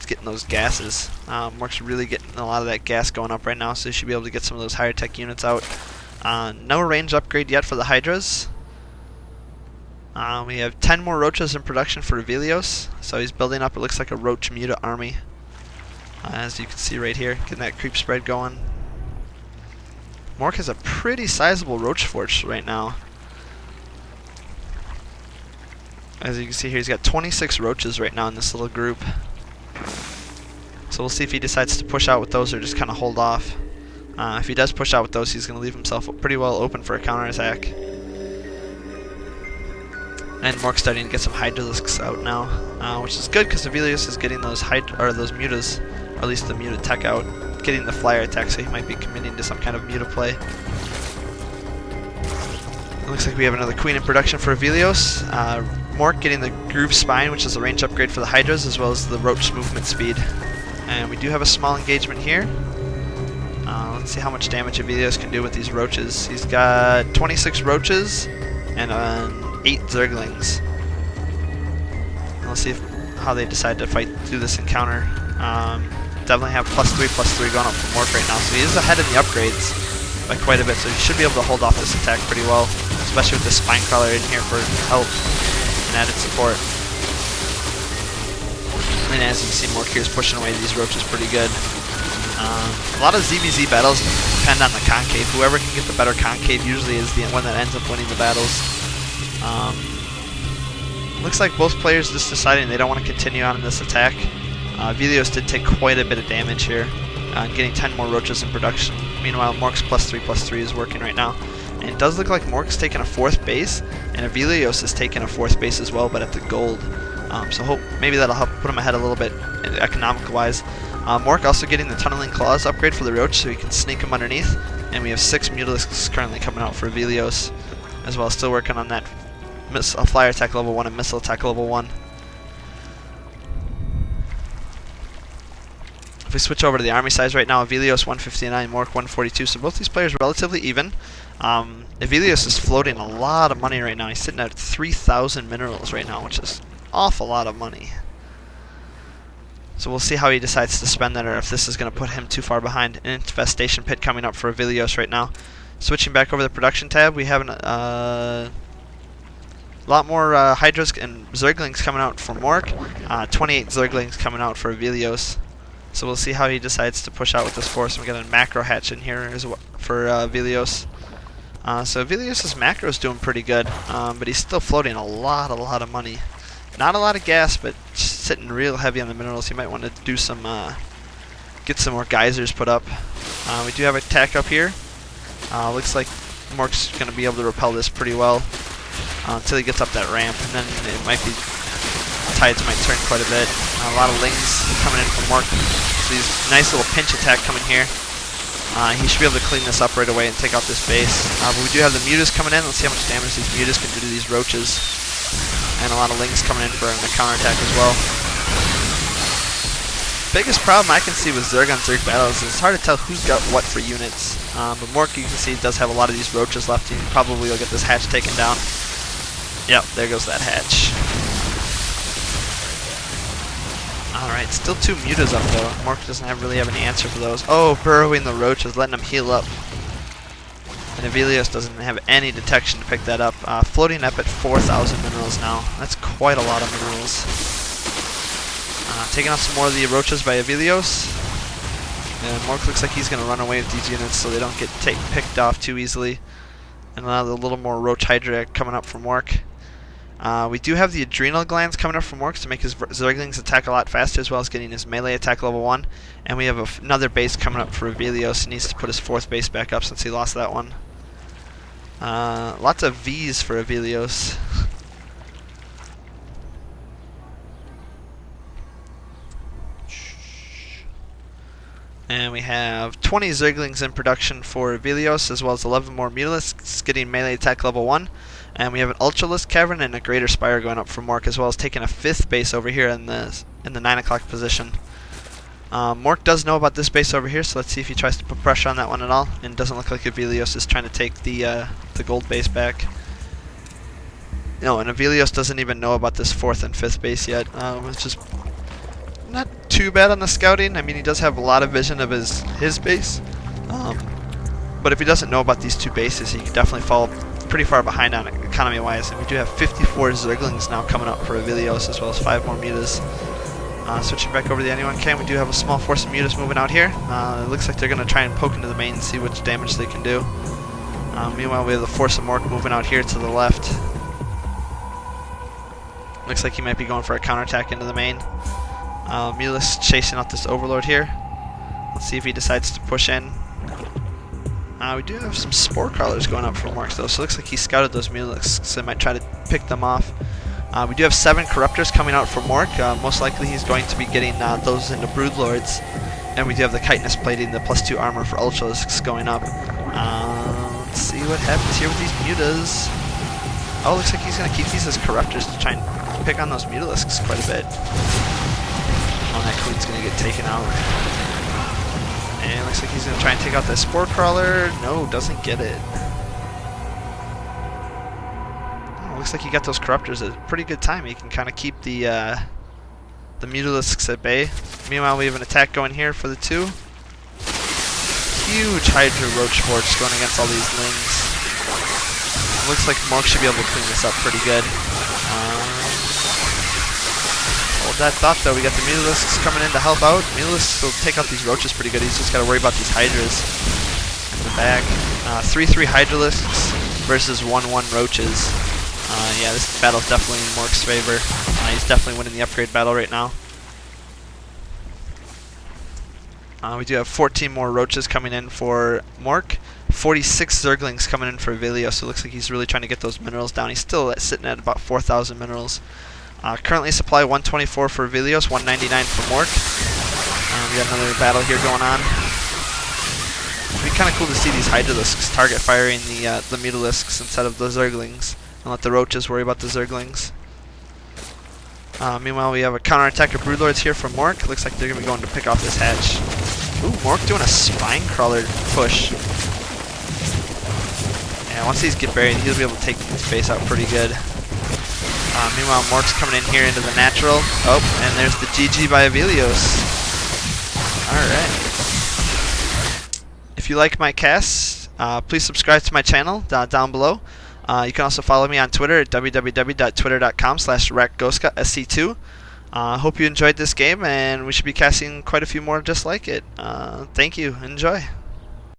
towards getting those gases. Mork's really getting a lot of that gas going up right now, so he should be able to get some of those higher tech units out. No range upgrade yet for the Hydras. We have 10 more roaches in production for Evelios, so he's building up, it looks like a roach muta army. As you can see right here, getting that creep spread going. Mork has a pretty sizable roach force right now. As you can see here, he's got 26 roaches right now in this little group. So we'll see if he decides to push out with those or just kind of hold off. If he does push out with those, he's going to leave himself pretty well open for a counterattack. And Mork's starting to get some Hydralisks out now, which is good because Evelios is getting those mutas, or at least the muta tech out, getting the flyer attack, so he might be committing to some kind of muta play. It looks like we have another queen in production for Evelios. Mork getting the groove spine, which is a range upgrade for the Hydras, as well as the roach movement speed. And we do have a small engagement here. Let's see how much damage Evelios can do with these roaches. He's got 26 roaches and 8 Zerglings. We'll see how they decide to fight through this encounter. Definitely have +3/+3 going up for Mork right now, so he is ahead in the upgrades by quite a bit, so he should be able to hold off this attack pretty well, especially with the spine crawler in here for help and added support. And as you can see, Mork here is pushing away these roaches pretty good. A lot of ZVZ battles depend on the concave. Whoever can get the better concave usually is the one that ends up winning the battles. Looks like both players just deciding they don't want to continue on in this attack. Evelios did take quite a bit of damage here, getting 10 more roaches in production. Meanwhile, Mork's +3/+3 is working right now. And it does look like Mork's taking a 4th base, and Evelios is taking a 4th base as well, but at the gold. So maybe that'll help put him ahead a little bit economical-wise. Mork also getting the Tunneling Claws upgrade for the roach, so he can sneak him underneath. And we have 6 Mutalisks currently coming out for Evelios, as well as still working on that flyer attack level 1 and missile attack level 1. If we switch over to the army size right now, Evelios 159, Mork 142, so both these players are relatively even. Evelios is floating a lot of money right now. He's sitting at 3,000 minerals right now, which is an awful lot of money. So we'll see how he decides to spend that, or if this is going to put him too far behind. An infestation pit coming up for Evelios right now. Switching back over the production tab, we have a lot more Hydras and Zerglings coming out for Mork. 28 Zerglings coming out for Evelios. So we'll see how he decides to push out with this force. We got a macro hatch in here as well for Evelios. So Evelios' macro is doing pretty good, but he's still floating a lot of money. Not a lot of gas, but sitting real heavy on the minerals. He might want to do some, get some more geysers put up. We do have a attack up here. Looks like Mork's going to be able to repel this pretty well until he gets up that ramp, and then it might be tides might turn quite a bit. A lot of lings coming in from Mork. So these nice little pinch attack coming here. He should be able to clean this up right away and take out this base. But we do have the mutas coming in. Let's see how much damage these mutas can do to these roaches. And a lot of lings coming in for a counterattack as well. Biggest problem I can see with Zerg on Zerg battles is it's hard to tell who's got what for units. But Mork, you can see, does have a lot of these roaches left. He probably will get this hatch taken down. Yep, there goes that hatch. Alright, still 2 mutas up though. Mork doesn't really have any answer for those. Oh, burrowing the roaches, letting them heal up. And Evelios doesn't have any detection to pick that up. Floating up at 4,000 minerals now. That's quite a lot of minerals. Taking out some more of the roaches by Evelios. And Mork looks like he's going to run away with these units so they don't get picked off too easily. And a little more roach hydra coming up from Mork. We do have the adrenal glands coming up from Mork to make his Zerglings attack a lot faster, as well as getting his melee attack level 1. And we have another base coming up for Evelios. He needs to put his 4th base back up since he lost that one. Lots of V's for Evelios. And we have 20 Zerglings in production for Evelios, as well as 11 more Mutalisks getting melee attack level 1. And we have an Ultralisk Cavern and a Greater Spire going up for Mork, as well as taking a 5th base over here in the 9 o'clock position. Mork does know about this base over here, so let's see if he tries to put pressure on that one at all. And it doesn't look like Evelios is trying to take the gold base back. No, and Evelios doesn't even know about this 4th and 5th base yet, which is not too bad on the scouting. I mean, he does have a lot of vision of his base. But if he doesn't know about these two bases, he could definitely fall pretty far behind on it, economy-wise. And we do have 54 Zerglings now coming up for Evelios, as well as 5 more mutas. Switching back over to the anyone can, we do have a small force of mutas moving out here. It looks like they're going to try and poke into the main and see which damage they can do. Meanwhile, we have the force of Mork moving out here to the left. Looks like he might be going for a counterattack into the main. Mutalisk chasing out this overlord here. Let's see if he decides to push in. We do have some spore crawlers going up for Mork though, so it looks like he scouted those Mutalisks, so he might try to pick them off. We do have 7 corruptors coming out for Mork. Most likely he's going to be getting those into broodlords. And we do have the chitinous plating, the +2 armor for ultralisks going up. Let's see what happens here with these mutas. Oh, looks like he's going to keep these as corruptors to try and pick on those Mutalisks quite a bit. Oh, that queen's going to get taken out. And looks like he's going to try and take out that spore crawler. No, doesn't get it. Oh, looks like he got those corruptors at a pretty good time. He can kind of keep the Mutalisks at bay. Meanwhile, we have an attack going here for the 2. Huge Hydra Roach Forge going against all these lings. Looks like Mork should be able to clean this up pretty good. Hold that thought though, we got the Mutalisks coming in to help out. Mutalisks will take out these roaches pretty good. He's just got to worry about these Hydras in the back. 3-3 Hydralisks versus 1-1 roaches. Yeah, this battle's definitely in Mork's favor. He's definitely winning the upgrade battle right now. We do have 14 more roaches coming in for Mork. 46 Zerglings coming in for Evelios, so it looks like he's really trying to get those minerals down. He's still sitting at about 4,000 minerals. Currently supply 124 for Evelios, 199 for Mork. We got another battle here going on. It'd be kind of cool to see these Hydralisks target firing the Mutalisks instead of the Zerglings, and let the roaches worry about the Zerglings. Meanwhile, we have a counterattack of Broodlords here from Mork. Looks like they're going to be going to pick off this hatch. Ooh, Mork doing a spine crawler push. Yeah, once these get buried, he'll be able to take this base out pretty good. Meanwhile, Mork's coming in here into the natural. Oh, and there's the GG by Evelios. Alright. If you like my casts, please subscribe to my channel down below. You can also follow me on Twitter at www.twitter.com/RackGhostSc, SC2. Hope you enjoyed this game, and we should be casting quite a few more just like it. Thank you. Enjoy.